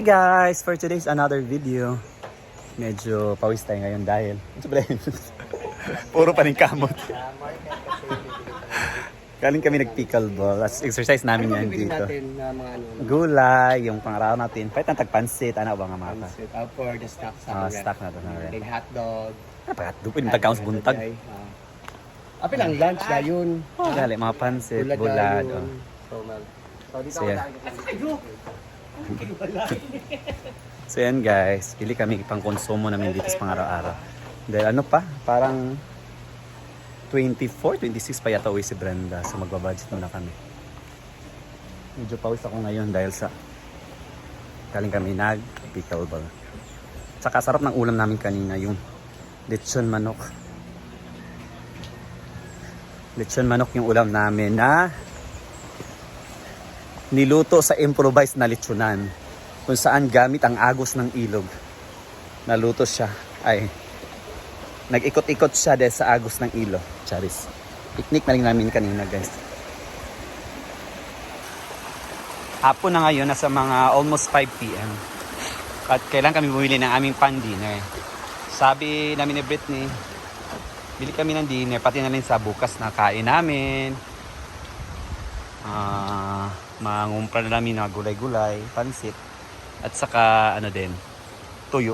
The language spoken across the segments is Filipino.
Hey guys, for today's another video. Medyo pawis tayo ngayon dahil puro pa rin kamot. Galing kami nag-pickleball. Exercise namin yan dito. Natin na mga Gulay, yung pangaraw natin. Pahit ang tagpansit. Ano ba nga mga pancit, for the stock stock na ito na rin. Then hotdog. Ano pa? Pwede magtagkaos buntag. Api lang lunch gayon. Gali, mga pansit, bulad. So yan. So yan guys, pili kami pang konsumo namin dito sa pang-araw-araw. Dahil ano pa, parang 24, 26 pa yata uwi si Brenda. So magbabudget muna kami. Medyo pawis ako ngayon dahil sa galing kami nag-pickleball. Tsaka sarap ng ulam namin kanina yung lechon manok. Lechon manok yung ulam namin na niluto sa improvised na lechonan. Kung saan gamit ang agos ng ilog. Naluto siya. Ay, nag-ikot-ikot siya dahil sa agos ng ilog. Charis. Picnic na rin namin kanina guys. Hapon na ngayon, nasa mga almost 5 p.m. At kailangan kami bumili ng aming pan-dinner. Sabi namin ni Britney, bili kami ng dinner, pati na rin sa bukas na kain namin. Mangumpra na namin na gulay-gulay, pansit, at saka ano din, tuyo.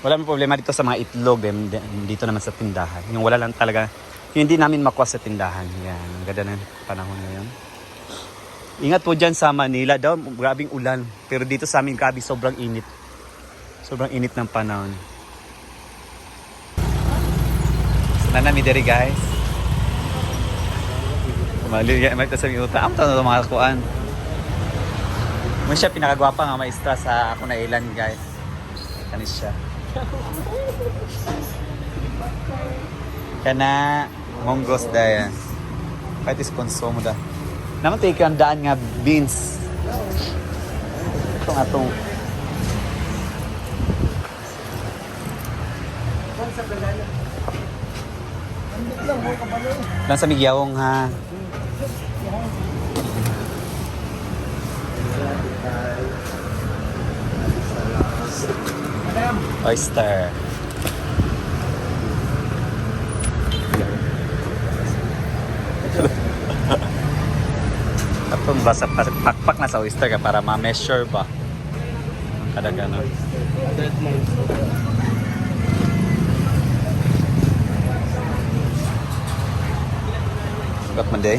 Wala namang problema dito sa mga itlog, dito naman sa tindahan. Yung wala lang talaga, yung hindi namin makuha sa tindahan. Yan, ang ganda ng panahon ngayon. Ingat po dyan sa Manila daw, grabing ulan. Pero dito sa amin, grabe, sobrang init. Sobrang init ng panahon. Sana namin diri guys. Maligay ito sa miuta. Ang tanong mga kuan. Mo siya pinakagwapa nga maestra sa ako na ilan guys. Kanis siya. Kana monggos daya. Kahit is konsumo da. Naman take ang daan nga beans. Itong Nasa migyawong ha. Oyster. Atong basa pakpak na sa oyster ka para ma-measure ba kada gano'n. Sukat man day.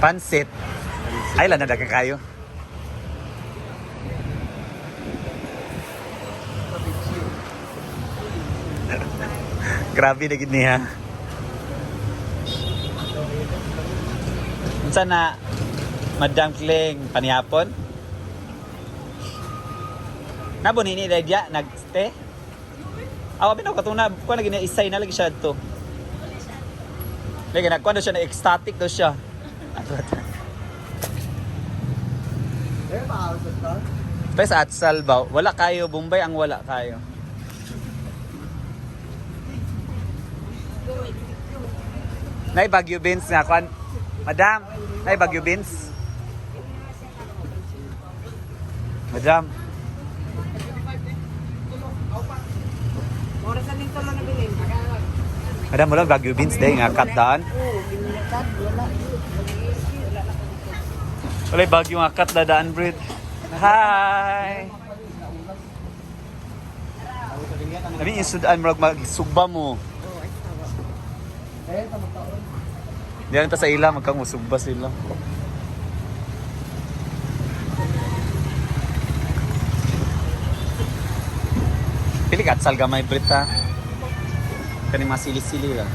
Pansit. Ay, lang na daga kayo. Grabe na gid niya. Unsa na Madam Kling panihapon? Nabon ini dia nagste. Awa binaw katuna ko na gina isay na lagi siya to. Lagi nagkuan siya na ecstatic daw siya. Pes at Salbaw, wala kayo Bombay ang wala kayo. Nay Baguio beans nga kwan. Madam, nay Baguio beans. Madam. Madam, wala Baguio beans day nga cut daan. Wala Baguio nga cut na daan bread. Hi. Kami isudaan mo magsugba mo. Diyan ta sa ila magkang usugba sila. Pili ka atsal gamay brita. Kani masili-sili lang.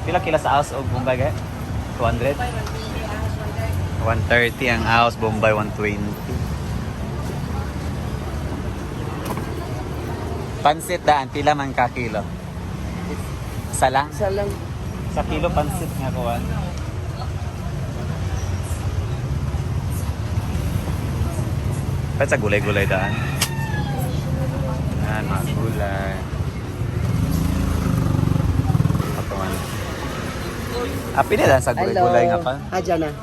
Pila kila sa house o Bombay kaya? 200? 130 ang house, Bombay 120. Pansit daan, pila man ka kilo? Isa lang? Isa lang. Sa kilo pansit nga kuwan. Pwede sa gulay-gulay daan. Yan, mga gulay. Patuan. Pili daan sa gulay-gulay nga pa. Dyan na.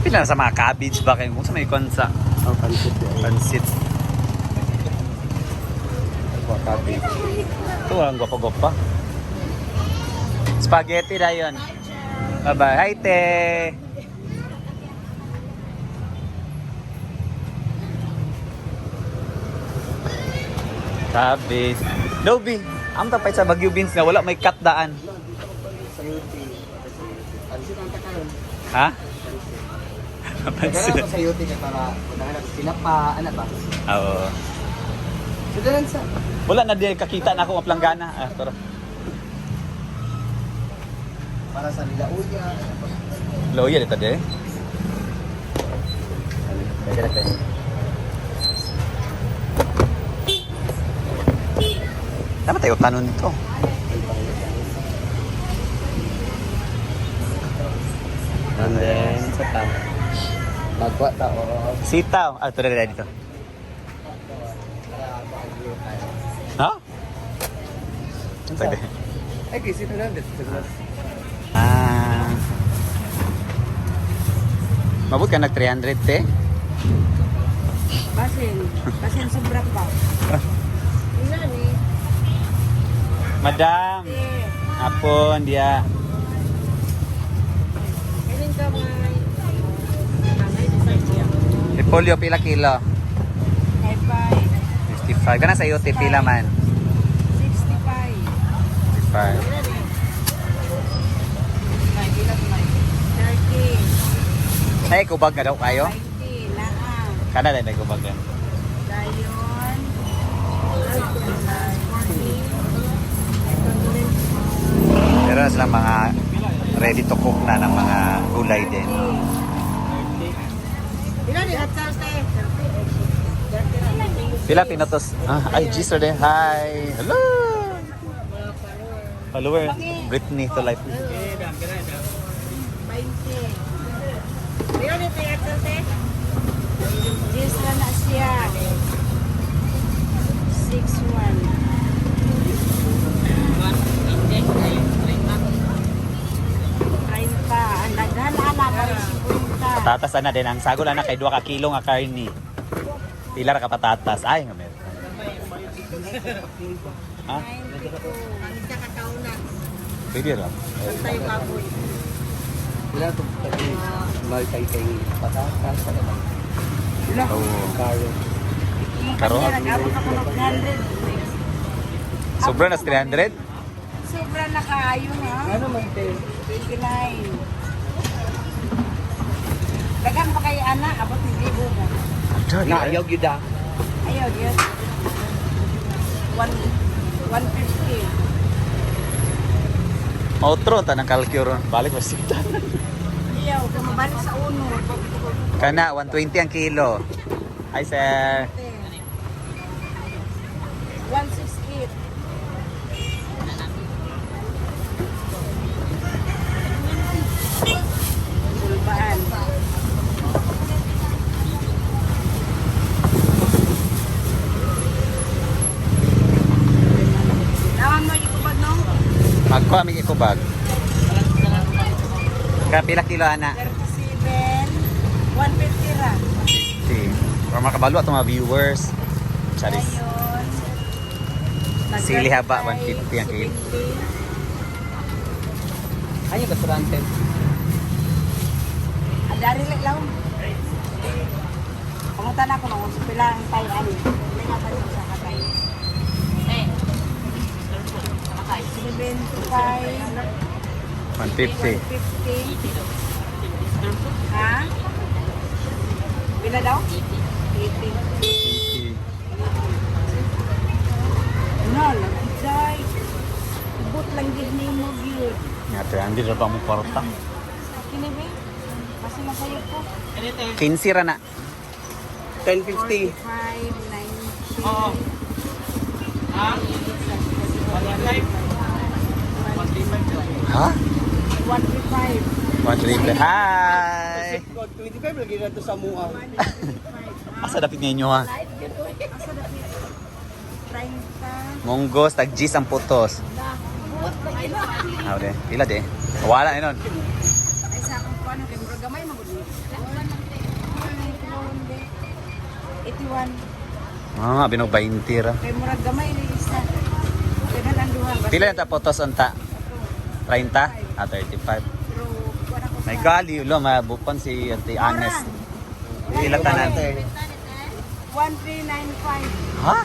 Pila na sa mga cabbage ba kayo? Kung sa may konsa. Oh, pansit yan. Pansit. Cabbage. Ito ang gwapa-gwapa. Spaghetti na yun. Bye-bye. Hi, te! Cabbage. Dobi, ang tapay sa Baguio Beans nga wala may cut daan. Sayuti. Pansit ang takaroon. Ha? Kaya ako sayuti ka para puntahan sinapa, ano ba? Oo. Sudalan sa. Wala na di kakita na ako maplangana. Tara. Para sa Nilauya. Loya dito de. Pwede na tayo. Dapat tayo tanong nito. And then, sa ta. Magwa ta o. Sitaw. Ito na dito. Ha? Sagde. Ay, kasi ito lang. Mabot ka nag 300 te? Basin sobra pa. Ilan eh? Madam. Hapon dia. Kailan ka mga Repolyo pila kilo? High 55. Kana sa iyo te pila man? 65. 55. Ay, kubag na daw kayo? 90. Laang. Kana na may kubag yan. Dayon. 40. Meron na silang mga ready to cook na ng mga gulay din. Ilan eh? At Thursday. Pila pinatos? Ay, G sir din. Hi. Hello. Follower. Britney to life. 20. Ilan ito yung at Thursday? Yes na siya. 30. Ang daghan ala balik 50. Patatas na din. Ang sagol na kay 2 ka kilo nga karni. Pila ra ka patatas. Ay, nga meron. Ha? 92. Ang isa kakauna. Pwede ra. Tayo baboy. Wala ito. Mahal kay patatas. Ano ba? Wala. Oo. Carrot. Karo? Nag-abot ako ng 100. Sobra na sa 300? Sobra na kaayo ha. Ano man, te? 29. Dagan pa kay ana, abot ng libo mo. Naayog yun da. Ayaw, yun. 150. Mautro ta ng kalkyo balik mo sita. Ayaw, kumabalik sa uno. Kana 120 ang kilo. Hi sir. 168. Bulbaan. Lawan mo ikubad no? Magko amig ikubag. Kapila kilo ana? 37. 150 ra. Si. Para makabalo ato mga viewers. Charis. Ayun. Sili haba 150 ang kilo. 70. Ano yung restaurante? Adari lang. Pangutan ako ng kung pila ang tayo ani. Hindi nga pa rin sa katay. 75. 150. 150. Ha? Pila daw? 80. No, lagay. Ubot lang gid ni mo gyud. Nga 300 ra ba mo kwarta? Kini ba? Kasi masayo ko. 15 ra na. 1050. 45, 90. Ha? 135. 135. Hi! 25 lagi na ito sa mua. Asa dapit ninyo ha? Asa dapit? 30. Monggos, tag-G's ang putos. Ah, de. Pila de. Wala na nun. Ay sa akong kuan kay murag gamay magud. 81. Ah, binog 20 ra. Kay murag gamay ni isa. Kailan ang duha. Pila na ta putos unta? 30? Ah, 35. Pero kuan ako May gali, ulo, mabupan si Ate Anes. Pila tanan? 1395. Ha?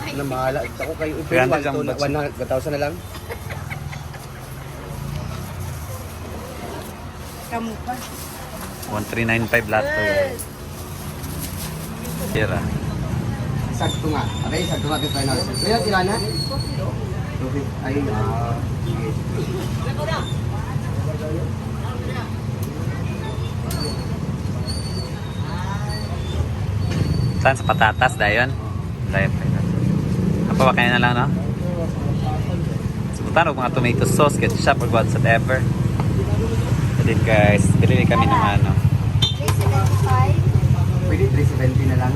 Na mahala. Ako kayo. 300 ang budget. 1,000 na lang. Kamu pa. 1395 lahat to. Tira. Sakto nga. Okay, sakto nga ito final. Kaya tirana? Okay. Ay, sige. Saan sa patatas dayon? Dayon pa yun. Apa ba kaya na lang, no? Subutan og mga tomato sauce, ketchup, or whatsoever. So din guys, bilili kami ng ano. 375. Pwede 370 na lang.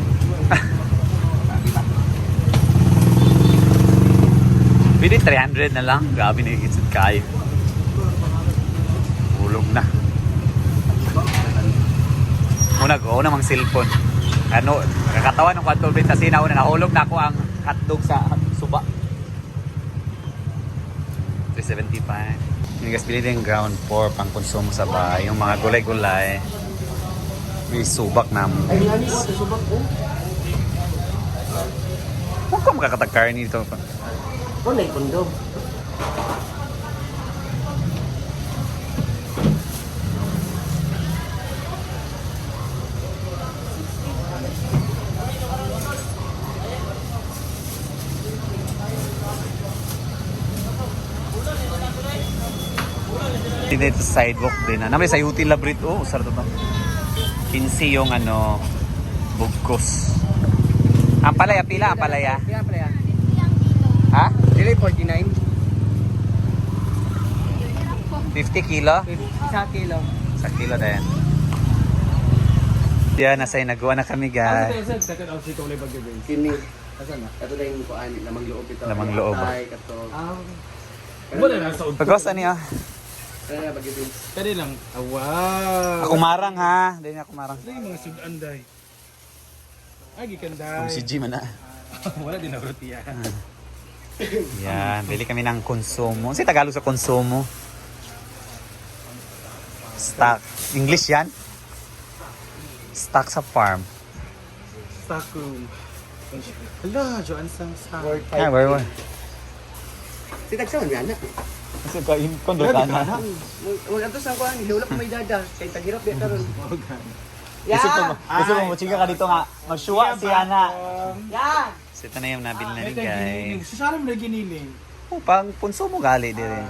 Pwede 300 na lang. Grabe na higit kayo. Hulog na. Una ko, namang cellphone. Ano, kakatawan ng kwanto rin kasi nauna nahulog na ako ang hotdog sa suba. 375. Yung guys, bilhin yung ground pork pang konsumo sa bahay. Yung mga gulay-gulay. May subak na. Ay, nani mo, susubak ko. Huwag ka makakatag-carne dito. Oh, naikundo. Dito sa sidewalk din. Namay sa Util Labrit. Oh, sarap ito. 15 yung ano, bugkos. Ang palaya, pila ang palaya? Kaya pala yan. Ha? Dili 49. 50 kilo? Sa kilo. Sa kilo din. Yan, nasa nagawa na kami guys. Kini. Asan na? Kato na yung kuan, lamang loob ito. Lamang loob. Ay, kato. Wala na sa Pagkos niya. Ano na bagyo Kani lang. Wow. Ako marang ha. Hindi niya ako marang. Ay, mga sudan day. Ay, gikan Kung day. si G man na. Wala din na roti yan. Yan, bili kami ng konsumo. Ano si Tagalog sa konsumo? Stock. English yan? Stock sa farm. Stock room. Hala, Joan sang stock. Word Ah, where? Si Tagsawan, may anak. Kasi kain kondo ka na. Wala to sa kuan, hilulak may dada. Kay taghirap di karon. Gusto mo chika ka dito nga. Magsuwa si Ana. Ya. So ito na yung nabili na ni guys. Si Sarah may giniling. Oh, pang konsumo gali dire.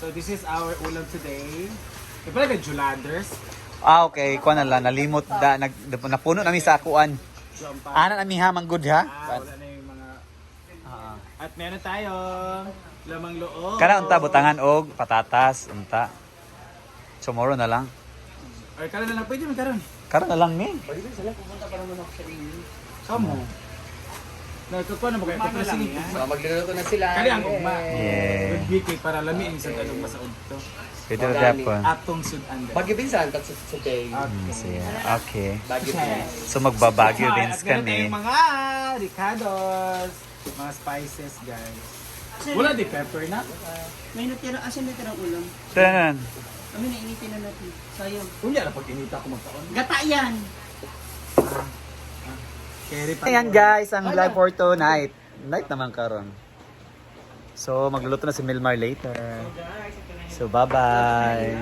So this is our ulam today. Kaya pala ka Julanders. Ah, okay. Kuha na lang. Nalimot da. Napuno namin sa akuan. Ana namin ha, manggod ha. Wala na yung mga... At meron tayo lamang loob. Kana unta butangan og patatas unta. Tomorrow na lang. Or karon na lang, pwede mo karon. Karon na lang ni. Pwede din sila pumunta para mo sa rin. Kamo. Nagkakuha na ba kayo? Patrasing So magluluto na sila. Kali ang ugma. Yeah. Good week para lamiin sa tanong masaod to. Pwede na Japon. Atong sudan. Bagyo pinsan tat sa tay. Okay. Bagyo pinsan. So magbabagyo din At meron kami. tayong mga ricados, mga spices guys. Wala di pepper na. May natira asin dito ng ulam. Tanan. Kami na initin na natin. Sayang. Kunya na pag inita ko magtaon. Gata yan. Carry pa. Ayan guys, ang vlog for tonight. Night naman karon. So magluluto na si Milmar later. So bye-bye.